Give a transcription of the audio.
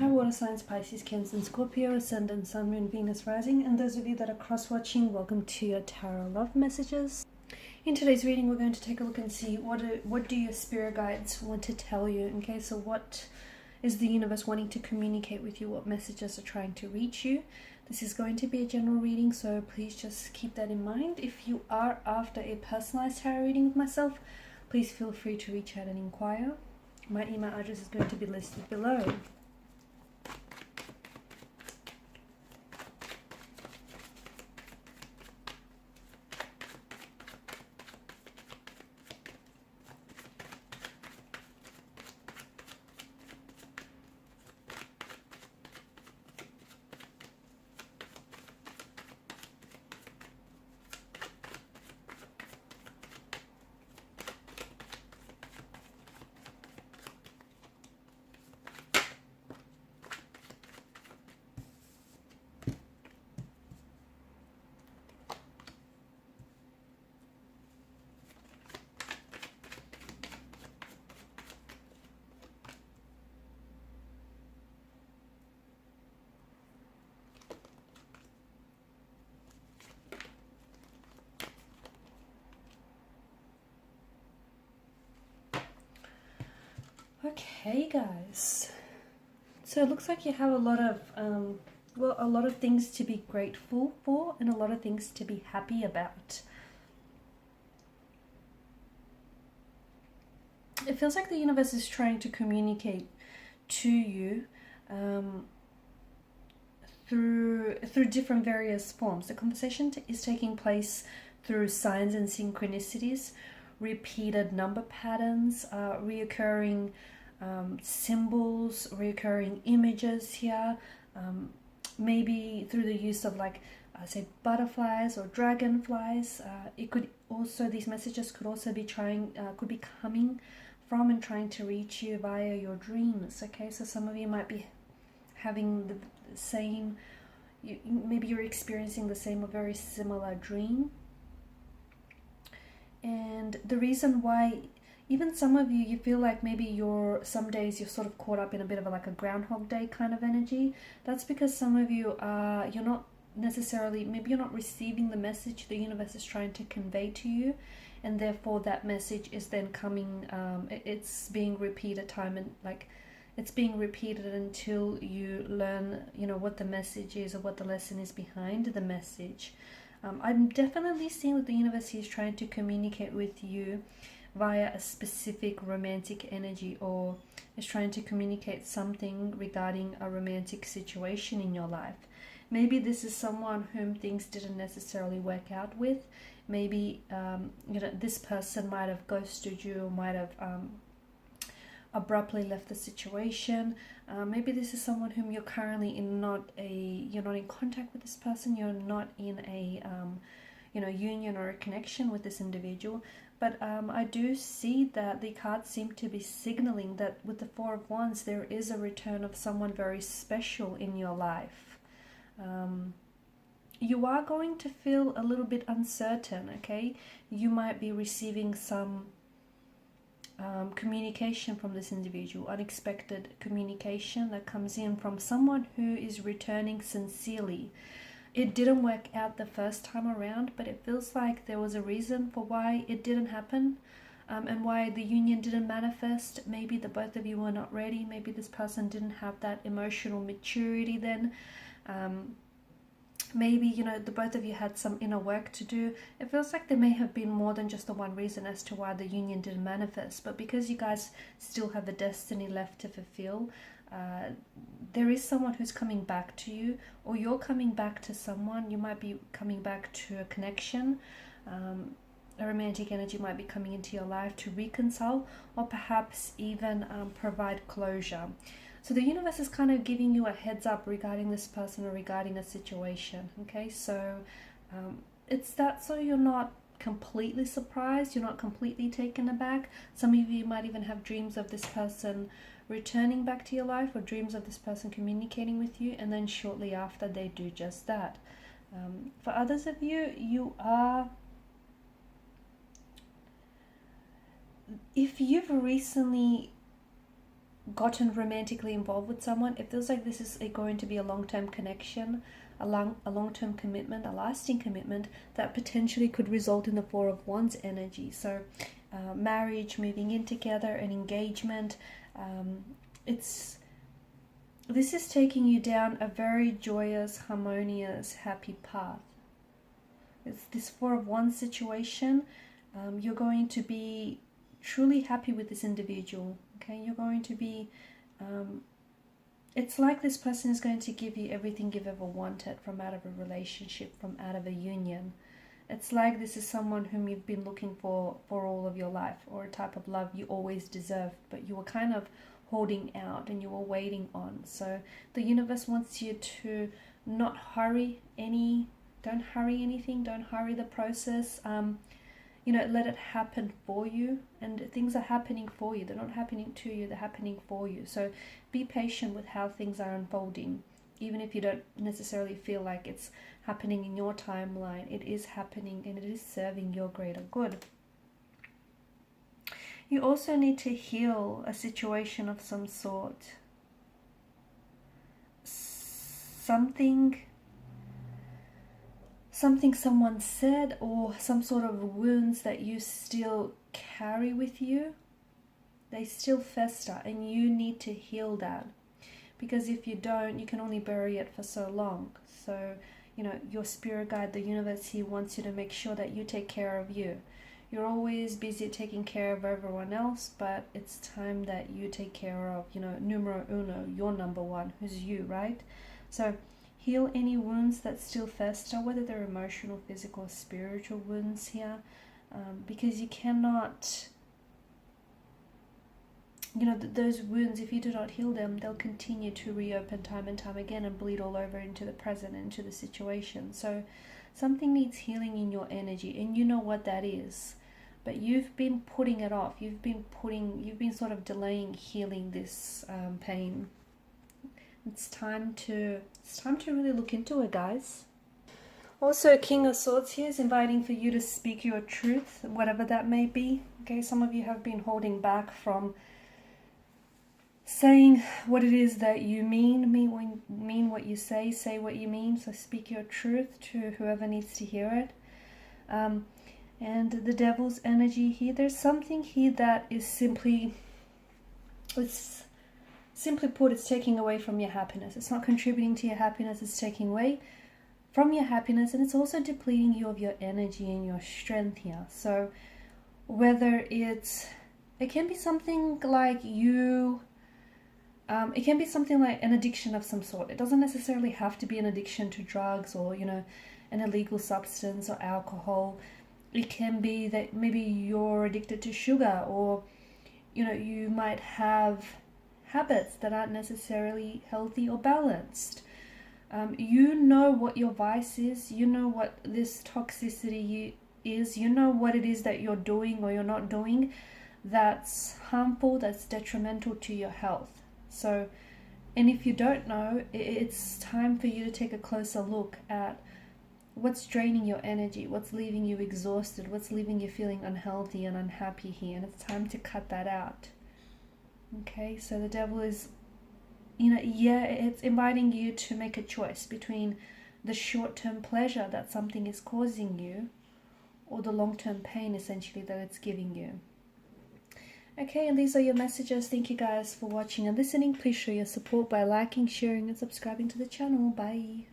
Hi water signs, Pisces, Cancer and Scorpio, Ascendant, Sun, Moon, Venus, Rising, and those of you that are cross-watching, welcome to your Tarot Love Messages. In today's reading, we're going to take a look and see what do your spirit guides want to tell you. Okay, so what is the universe wanting to communicate with you? What messages are trying to reach you? This is going to be a general reading, so please just keep that in mind. If you are after a personalized tarot reading with myself, please feel free to reach out and inquire. My email address is going to be listed below. Okay, guys. So it looks like you have a lot of, a lot of things to be grateful for and a lot of things to be happy about. It feels like the universe is trying to communicate to you through different various forms. The conversation is taking place through signs and synchronicities, repeated number patterns, reoccurring symbols, reoccurring images here, maybe through the use of say butterflies or dragonflies. It could also, these messages could also be could be coming from and trying to reach you via your dreams. Okay, so some of you might be having the same, maybe you're experiencing the same or very similar dream. And the reason why, even some of you feel like maybe some days you're sort of caught up in a bit of a Groundhog Day kind of energy. That's because some of you you're not necessarily, maybe you're not receiving the message the universe is trying to convey to you, and therefore that message is then coming, it's being repeated time and it's being repeated until you learn, what the message is or what the lesson is behind the message. I'm definitely seeing that the universe is trying to communicate with you via a specific romantic energy, or is trying to communicate something regarding a romantic situation in your life. Maybe this is someone whom things didn't necessarily work out with. Maybe this person might have ghosted you, might have abruptly left the situation. Maybe this is someone whom you're currently you're not in contact with this person, you're not in a union or a connection with this individual. But I do see that the cards seem to be signaling that with the Four of Wands there is a return of someone very special in your life. You are going to feel a little bit uncertain, okay? You might be receiving some communication from this individual, unexpected communication that comes in from someone who is returning sincerely. It didn't work out the first time around, but it feels like there was a reason for why it didn't happen, and why the union didn't manifest. Maybe the both of you were not ready. Maybe this person didn't have that emotional maturity then. Maybe, the both of you had some inner work to do. It feels like there may have been more than just the one reason as to why the union didn't manifest. But because you guys still have a destiny left to fulfill, there is someone who's coming back to you, or you're coming back to someone. You might be coming back to a connection. A romantic energy might be coming into your life to reconcile, or perhaps even provide closure. So the universe is kind of giving you a heads up regarding this person or regarding a situation. Okay, so it's that, so you're not completely surprised, you're not completely taken aback. Some of you might even have dreams of this person returning back to your life, or dreams of this person communicating with you, and then shortly after they do just that. For others of you, you are, if you've recently gotten romantically involved with someone, it feels like this is going to be a long-term connection, a long-term commitment, a lasting commitment that potentially could result in the Four of Wands energy. So marriage, moving in together, an engagement. This is taking you down a very joyous, harmonious, happy path. It's this Four of Wands situation. You're going to be truly happy with this individual. Okay, you're going to be, it's like this person is going to give you everything you've ever wanted from out of a relationship, from out of a union. It's like this is someone whom you've been looking for all of your life, or a type of love you always deserved, but you were kind of holding out and you were waiting on. So the universe wants you to not hurry don't hurry anything, don't hurry the process. You know, let it happen for you, and things are happening for you. They're not happening to you, they're happening for you. So be patient with how things are unfolding, even if you don't necessarily feel like it's happening in your timeline. It is happening, and it is serving your greater good. You also need to heal a situation of some sort. Something someone said, or some sort of wounds that you still carry with you. They still fester, and you need to heal that, because if you don't, you can only bury it for so long. So, you know, your spirit guide, the universe, he wants you to make sure that you take care of you. You're always busy taking care of everyone else, but it's time that you take care of, you know, numero uno, your number one, who's you, right? So heal any wounds that still fester, whether they're emotional, physical, spiritual wounds here, because you cannot, you know, those wounds, if you do not heal them, they'll continue to reopen time and time again and bleed all over into the present, into the situation. So something needs healing in your energy, and you know what that is, but you've been putting it off. You've been sort of delaying healing this pain. It's time to really look into it, guys. Also, King of Swords here is inviting for you to speak your truth, whatever that may be. Okay, some of you have been holding back from saying what it is that you mean what you say what you mean. So speak your truth to whoever needs to hear it. And the Devil's energy here, there's something here that is simply put, it's taking away from your happiness. It's not contributing to your happiness, it's taking away from your happiness, and it's also depleting you of your energy and your strength here. So whether it can be something like it can be something like an addiction of some sort. It doesn't necessarily have to be an addiction to drugs, or, you know, an illegal substance or alcohol. It can be that maybe you're addicted to sugar, or, you know, you might have habits that aren't necessarily healthy or balanced. You know what your vice is. You know what this toxicity is. You know what it is that you're doing or you're not doing that's harmful, that's detrimental to your health. So, and if you don't know, it's time for you to take a closer look at what's draining your energy, what's leaving you exhausted, what's leaving you feeling unhealthy and unhappy here, and it's time to cut that out. Okay, so the Devil is, you know, yeah, it's inviting you to make a choice between the short-term pleasure that something is causing you, or the long-term pain, essentially, that it's giving you. Okay, and these are your messages. Thank you guys for watching and listening. Please show your support by liking, sharing, and subscribing to the channel. Bye.